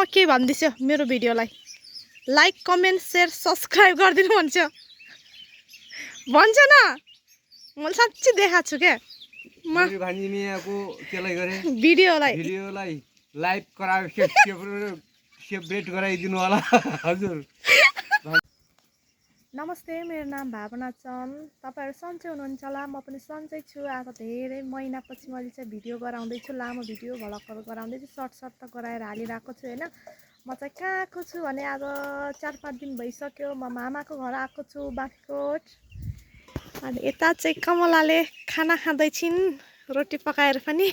के भन्दैछु मेरो भिडियोलाई लाइक कमेन्ट शेयर सब्सक्राइब गरिदिनु भन्छ न। मैले साँच्चै देखाएको छु क्या म भिडियोलाई लाइक सेपरेट गराइदिनु होला हजुर। नमस्ते, मेरो नाम भावना चन्द। तपाईहरु सन्चै हुनुहुन्छ होला, म पनि सन्चै छु। आज धेरै महिनापछि मैले चाहिँ भिडियो गराउँदैछु, लामो भिडियो भ्लगहरु गराउँदैछु। सर्ट त गराएर हालिरहेको छु हैन। म चाहिँ कहाँ आएको छु भने आज 4-5 दिन भइसक्यो म मामाको घर आएको छु बाँकीकोट। अनि यता चाहिँ कमलाले खाना खाँदै छिन् रोटी पकाएर पनि।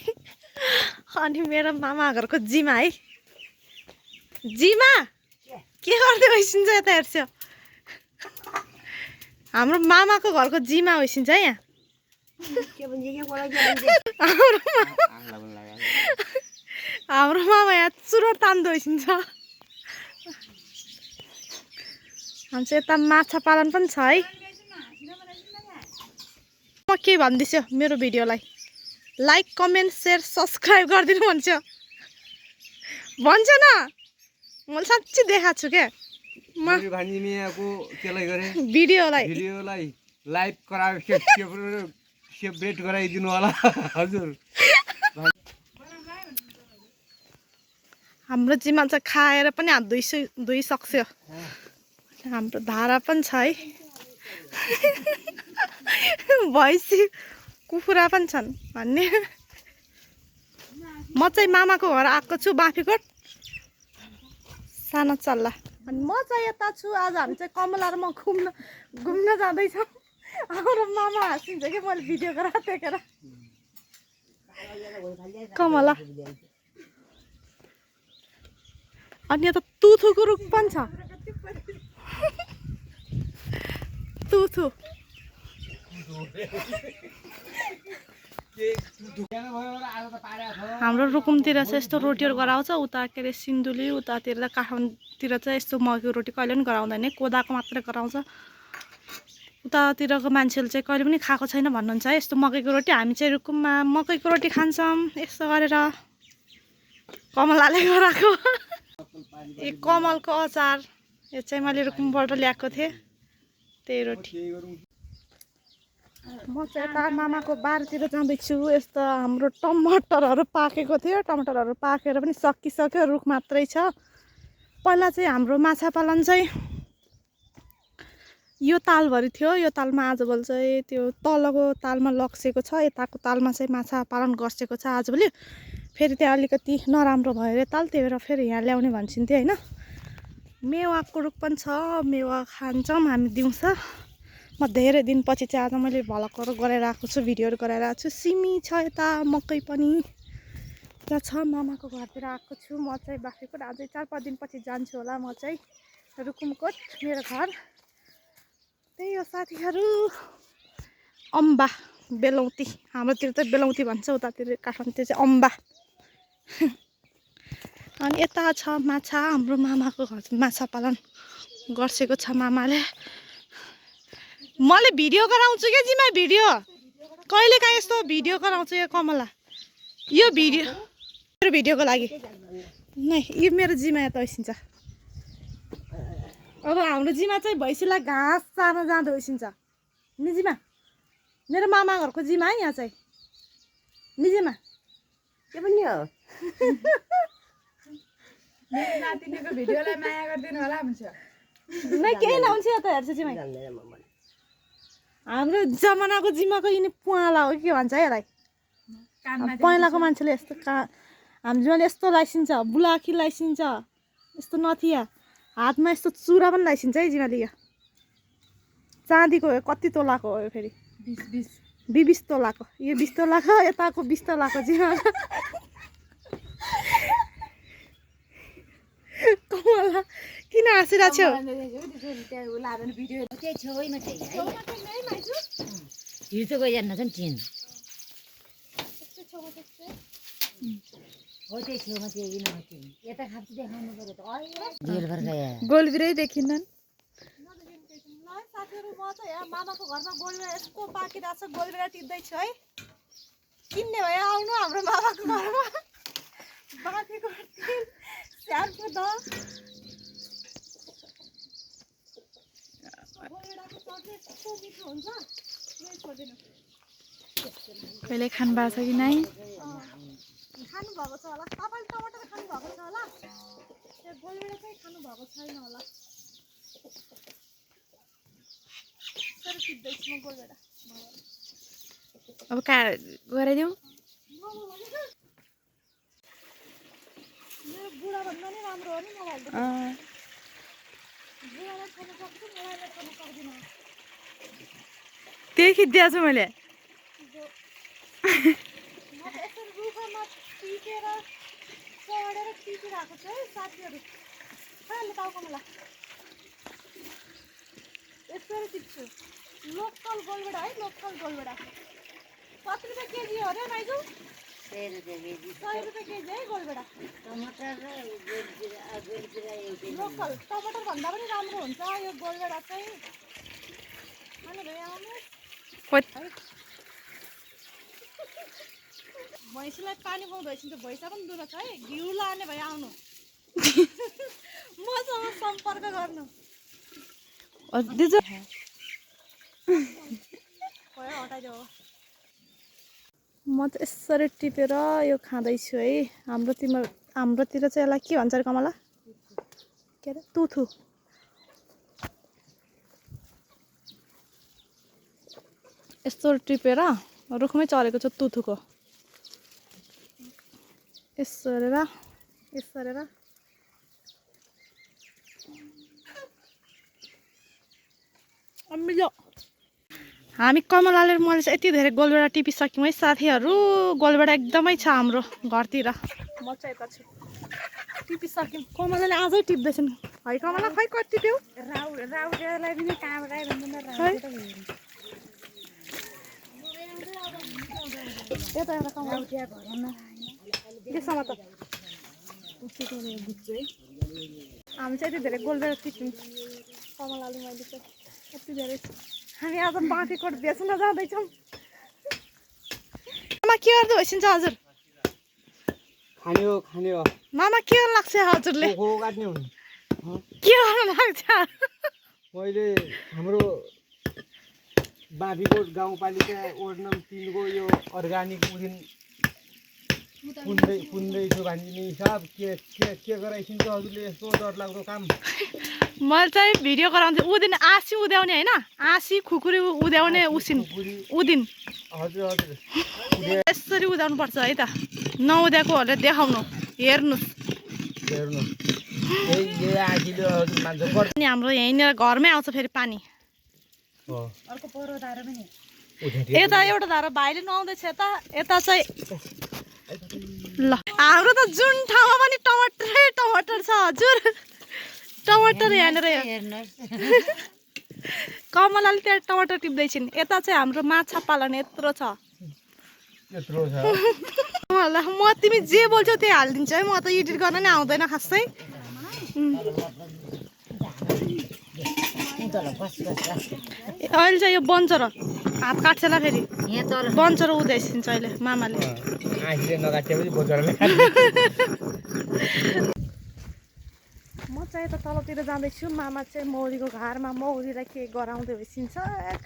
अनि मेरो मामा घरको जिमा है, जिमा के गर्दै होइसिन्छ यता हेर्छ। हाम्रो मामाको घरको जिमा होइसिन्छ है यहाँ। हाम्रो मामा यहाँ चुरो तान्दै होइसिन्छ। हाम्रो यता माछा पालन पनि छ है। म के भन्दैछु मेरो भिडियोलाई लाइक कमेन्ट शेयर सब्सक्राइब गरिदिनु भन्छ न। मैले साँच्चै देखाएको छु क्या म भिडियोलाई लाइक सेपरेट गराइदिनु होला हजुर। हाम्रो जिमा चाहिँ खाएर पनि हात धोइसक्यो। हाम्रो धारा पनि छ है। भैँसी कुखुरा पनि छन् भन्ने। म चाहिँ मामाको घर आएको छु बाँफीकोट सानो चल्ला। अनि म चाहिँ यता छु। आज हामी चाहिँ कमला र म घुम्न जाँदैछौँ। हाम्रो मामा हाँसिन्छ कि मैले भिडियो गराएर कमला। अनि यता तुथुको रुख पनि छ। तुथु हाम्रो रुकुमतिर चाहिँ यस्तो रोटीहरू गराउँछ। उता के अरे सिन्धुली उतातिर काठमाडौँतिर चाहिँ यस्तो मकैको रोटी कहिले पनि गराउँदैन, कोदाको मात्रै गराउँछ। उतातिरको मान्छेले चाहिँ कहिले पनि खाएको छैन भन्नुहुन्छ है यस्तो मकैको रोटी। हामी चाहिँ रुकुममा मकैको रोटी खान्छौँ यस्तो गरेर। कमलाले गराएको यो कमलको अचार, यो चाहिँ मैले रुकुमबाट ल्याएको थिएँ त्यही रोटी। म चाहिँ यता मामाको बारतिर जाँदैछु। यस्तो हाम्रो टमाटरहरू पाकेको थियो, टमाटरहरू पाकेर पनि सकिसक्यो, रुख मात्रै छ। पहिला चाहिँ हाम्रो माछा पालन चाहिँ यो तालभरि थियो। यो तालमा आजभोलि चाहिँ त्यो तलको तालमा लग्सेको छ, यताको तालमा चाहिँ माछा पालन गर्सेको छ आजभोलि। फेरि त्यहाँ अलिकति नराम्रो भयो अरे ताल, त्यही भएर फेरि यहाँ ल्याउने भन्छन्थ्यो होइन। मेवाको रुख पनि छ, मेवा खान्छौँ हामी दिउँसो। म धेरै दिनपछि चाहिँ आज मैले भ्लगहरू गरेर आएको छु, भिडियोहरू गरेर आएको छु। सिमी छ यता, मकै पनि त्यहाँ छ। मामाको घरतिर आएको छु म चाहिँ बाँफीकोट। अझै 4-5 दिनपछि जान्छु होला म चाहिँ रुकुमकोट मेरो घर। त्यही हो साथीहरू। अम्बा बेलौती, हाम्रोतिर त बेलौती भन्छ, उतातिर काठमाडौँतिर चाहिँ अम्बा। अनि यता छ माछा। हाम्रो मामाको घर माछा पालन गर्सेको छ मामाले। मैले भिडियो गराउँछु क्या जिमा, भिडियो कहिले काहीँ यस्तो भिडियो गराउँछु। यो कमला यो भिडियो मेरो भिडियोको लागि नै। यो मेरो जिमा यता होइसिन्छ। अब हाम्रो जिमा चाहिँ भैँसीलाई घाँस चार्न जाँदो होइसिन्छ। निजिमा मेरो मामा घरको जिमा है यहाँ चाहिँ। निजिमा के पनि हो नातिनीको भिडियोलाई माया गरिदिनु होला भन्छ। नै केही नहुन्छ यता हेर्छ जिमा। हाम्रो जमानाको जिमाको यिनी पुवाला हो के भन्छ है यसलाई। पहिलाको मान्छेले यस्तो हाम्रो जिमाले यस्तो लाइसिन्छ, बुलाकी लाइसिन्छ, यस्तो नथिया हातमा यस्तो चुरा पनि लाइसिन्छ है जिमाले। यो चाँदीको हो, कति तोलाको हो फेरि 20 तोलाको। यो 20 तोलाको, यताको 20 तोलाको जिमा। कमला किन हाँसिरहेको छौ? गोलबिरै देखिनन् साथीहरू। म चाहिँ यहाँ मामाको घरमा गोलबिरा यस्तो पाकिरहेको छ, गोलबिरा टिप्दैछु है। किन्ने भयो आउनु हाम्रो मामाको घरमा। बाँफीकोट स्याहार्छु त गोलभेडाको चटनी यस्तो मिठो हुन्छ केही छोड्दिनँ कहिले खानु भएको छ कि नै खानुभएको छ होला तपाईँले टमाटर खानुभएको छ होला त्यो गोलभेडा चाहिँ खानुभएको छैन होला तर टिप्दैछु म गोलभेडा अब गराइदिउँ मेरो बुढाभन्दा नि राम्रो हो नि मोबाइल बुढालाई खान सक्छु मोबाइलले खान सक्दिनँ त्यही खिचिदिएको छु मैले म त यसरी रुखमा टिपेर चढेर टिपिरहेको छु है साथीहरू खाले टाउको मलाई यसरी टिप्छु लोकल गोलभेडा है लोकल गोलभेडा कति रुपियाँ केजी हो अरे माइजू 100 रुपियाँ केजी 100 रुपियाँ केजी है गोलभेडा टमाटर र गोलभेडा एउटै लोकल टमाटर भन्दा पनि राम्रो हुन्छ यो गोलभेडा चाहिँ खानु भयो आउनु भैँसीलाई पानी खुवाउँदो रहेछ नि भैँसा पनि दुध छ है घिउ लाने भयो आउनु मसँग सम्पर्क गर्नु दिजो भयो हटाइदेऊ म त यसरी टिपेर यो खाँदैछु है हाम्रोतिर चाहिँ यसलाई के भन्छ अरे कमला के अरे तुथु यस्तो टिपेर रुखमै चरेको छ तुथुको यसो गरेर अम्मिलो हामी कमलाले मैले चाहिँ यति धेरै गोलभेडा टिपिसक्यौँ है साथीहरू गोलभेडा एकदमै छ हाम्रो घरतिर म चाहिँ यता छु टिपिसक्यौँ कमलाले आजै टिप्दैछन् है कमला खै कति टिप्यौ राउटेलाई पनि कहाँबाट आयो भन्दा यता एउटा कमला त्यसमा त हामी चाहिँ यति धेरै गोलभेडा टिप्यौँ कमलाले मैले चाहिँ यति धेरै हामी आज बाँकीकोट बेच्न जाँदैछौँ मामा के गर्दै भइसिन्छ हजुर खाने हो मामा के गर्नु लाग्छ हजुरले खोको काट्ने हो के गर्नु लाग्छ मैले हाम्रो बाँकीकोट गाउँपालिका वार्ड नम्बर 3 को यो अर्गानिक पुन्दैछु भनिदिने हिसाब के गराइसिन्छ हजुरले यस्तो डरलाग्दो काम मैले चाहिँ भिडियो गराउँछु उदिन आँसी उद्याउने होइन आँसी खुकुरी उद्याउने उदिन हजुर यसरी उदाउनु पर्छ है त नउद्याएकोहरूले देखाउनु हेर्नुहोस् अनि हाम्रो यहीँनिर घरमै आउँछ फेरि पानी यता एउटा धारो भाइले नुहाउँदैछ यता चाहिँ ल हाम्रो त जुन ठाउँमा पनि टमाटर छ हजुर टमाटर यहाँनिर कमलाले त्यहाँ टमाटर टिप्दैछन् यता चाहिँ हाम्रो माछा पालन यत्रो छ म तिमी जे बोल्छौ त्यही हालिदिन्छु है म त एडिट गर्न नै आउँदैन खासै अहिले चाहिँ यो बन्चरो हात काट्छ ल फेरि बन्चरो उद्याइसिन्छ अहिले मामाले म चाहिँ यता तलतिर जाँदैछु मामा चाहिँ मौरीको घारमा मौरीलाई के गराउँदै भइसिन्छ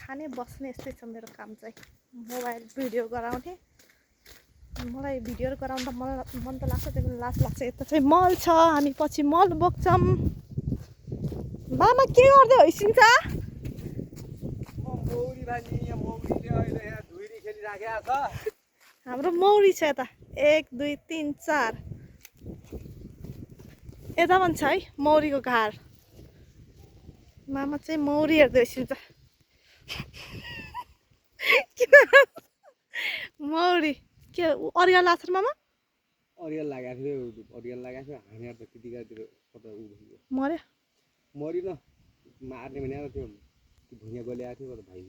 खाने बस्ने यस्तै छ मेरो काम चाहिँ मोबाइल भिडियो गराउने मलाई भिडियोहरू गराउँदा मन त लाग्छ त्यही पनि लाज लाग्छ यता चाहिँ मल छ हामी पछि मल बोक्छौँ मामा के गर्दै भइसिन्छ हाम्रो मौरी छ यता 1 2 3 4 यता पनि छ है मौरीको घार मामा चाहिँ मौरी हेर्दै भइसिन्छ मौरी के अरिया लाग्छ मामा अरियल लगाएको थियो हानेर त त्यतिकातिर कता मर्यो मरि न मार्ने भने त्यो भुइँया गलिआएको थियो भाइ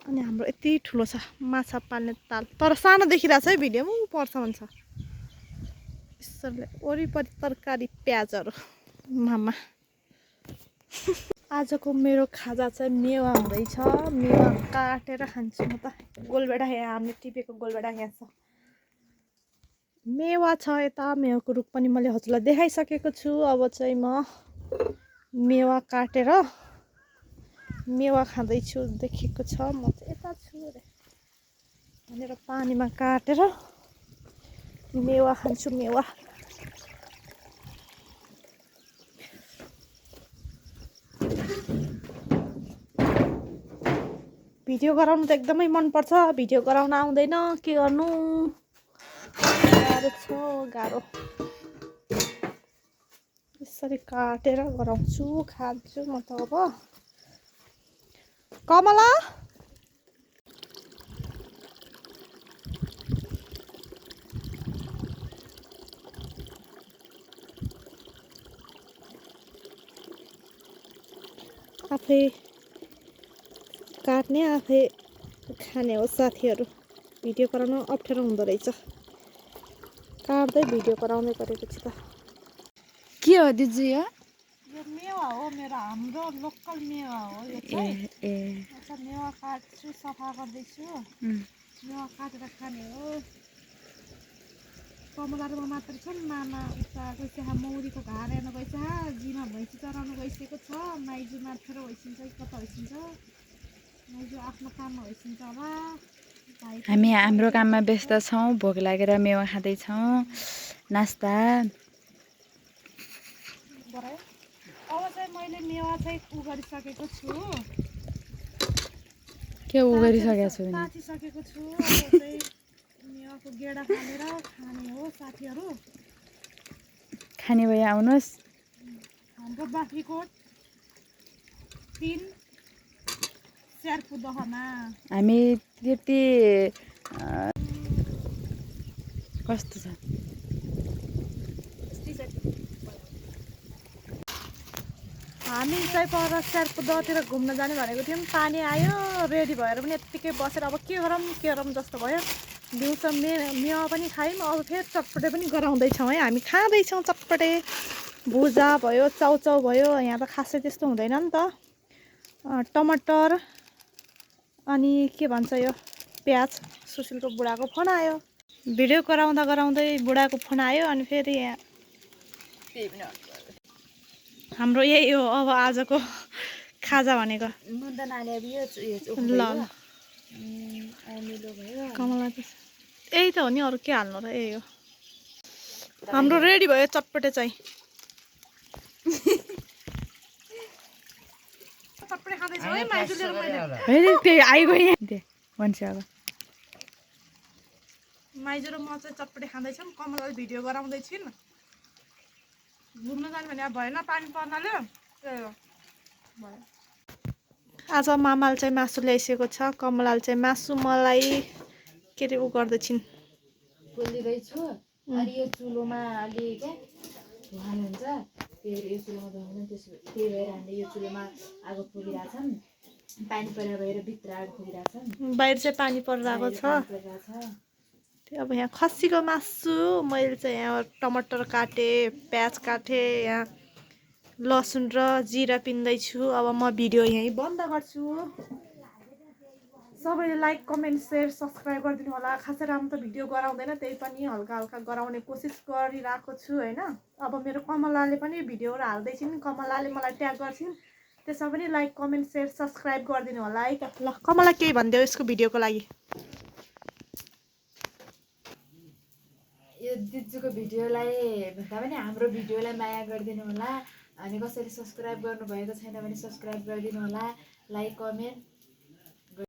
अनि हाम्रो यति ठुलो छ माछा पाल्ने ताल तर सानो देखिरहेको छ है भिडियोमा पर्छ भन्छ यसरी वरिपरि तरकारी प्याजहरू मामा आजको मेरो खाजा चाहिँ मेवा हुँदैछ मेवा काटेर खान्छु म त गोलभेडा यहाँ हामीले टिपेको गोलभेडा यहाँ छ मेवा छ यता मेवाको रुख पनि मैले हजुरलाई देखाइसकेको छु। अब चाहिँ म मेवा काटेर मेवा खाँदैछु। देखेको छ म चाहिँ यता छु अरे भनेर पानीमा काटेर मेवा खान्छु। मेवा भिडियो गराउनु त एकदमै मनपर्छ, भिडियो गराउन आउँदैन, के गर्नु गाह्रो छ गाह्रो। यसरी काटेर गराउँछु खान्छु म त। अब कमला आफै काट्ने आफै खाने हो साथीहरू। भिडियो गराउन अप्ठ्यारो हुँदो रहेछ, काट्दै भिडियो गराउँदै गरेपछि त। के हो दिजु यो? यो मेवा हो मेरो, हाम्रो लोकल मेवा हो यो चाहिँ। अच्छा मेवा काट्छु, सफा गर्दैछु। मेवा काटेर खाने हो। कमलामा मात्र छन्, मामा उता गइसक्यो मौरीको घार हेर्न गइसक्यो, जिमा भैँसी चराउनु गइसकेको छ, माइजू माथेर होइसिन्छ कता होइसिन्छ, माइजू आफ्नो काममा होइसिन्छ होला। हामी हाम्रो काममा व्यस्त छौँ, भोक लागेर मेवा खाँदैछौँ नास्ता। अब चाहिँ मैले मेवा चाहिँ उ गरिसकेको छु, के उ गरिसकेको छु भने काटिसकेको छु। अब चाहिँ मेवाको गेडा फालेर खाने हो साथीहरू। खाने भए आउनुहोस्। हाम्रो बाख्रीकोट 3 स्यार्पु दहमा। हामी त्यति कस्तो छ हामी चाहिँ पर स्यार्पु दहतिर घुम्न जाने भनेको थियौँ। पानी आयो, रेडी भएर पनि यत्तिकै बसेर अब के गरौँ जस्तो भयो। दिउँसो मेवा पनि खायौँ, अब फेरि चटपटे पनि गराउँदैछौँ है। हामी खाँदैछौँ चटपटे। भुजा भयो, चाउचाउ भयो, यहाँ त खासै त्यस्तो हुँदैन नि त। टमाटर अनि के भन्छ यो प्याज। सुशीलको बुढाको फोन आयो, भिडियो गराउँदा गराउँदै बुढाको फोन आयो। अनि फेरि यहाँ हाम्रो यही हो अब आजको खाजा भनेको। ल कमला यही त हो नि, अरू के हाल्नु र, यही हो हाम्रो रेडी भयो चटपटे चाहिँ। चटपटे खाँदैछु है माइजूले र मैले। त्यही आइगयो भन्छ अब। माइजू र म चाहिँ चटपटे खाँदैछौँ, कमलाले भिडियो गराउँदैछिन्। घुम्न जाने भने अब भएन पानी पर्नाले। आज मामाले चाहिँ मासु ल्याइसकेको छ, कमलाले चाहिँ मासु मलाई के अरे उ गर्दैछिन्। पोलिँदैछु। अनि यो चुलोमा अलि क्या धुवा हुन्छ, यो चुलोमा धुवा हुन्छ, त्यही भएर हामीले यो चुलोमा आगो फुकिरहेछन्। पानी परेर भएर भित्र आगो फुकिरहेछन्, बाहिर चाहिँ पानी परिरहेको छ। अब यहाँ खसीको मासु मैले चाहिँ यहाँ टमाटर काटेँ, प्याज काटेँ, यहाँ लसुन र जिरा पिन्दैछु। अब म भिडियो यहीँ बन्द गर्छु। सबैले लाइक कमेन्ट सेयर सब्सक्राइब गरिदिनु होला। खासै राम्रो त भिडियो गराउँदैन, त्यही पनि हल्का हल्का गराउने कोसिस गरिरहेको छु होइन। अब मेरो कमलाले पनि भिडियोहरू हाल्दैछिन्, कमलाले मलाई ट्याग गर्छिन्, त्यसमा पनि लाइक कमेन्ट सेयर सब्सक्राइब गरिदिनु होला है त। ल कमला केही भनिदेऊ यसको भिडियोको लागि। यो दिजुको भिडियोलाई भन्दा पनि हाम्रो भिडियोलाई माया गरिदिनु होला। अनि कसैले सब्सक्राइब गर्नुभएको छैन भने सब्सक्राइब गरिदिनु होला, लाइक कमेन्ट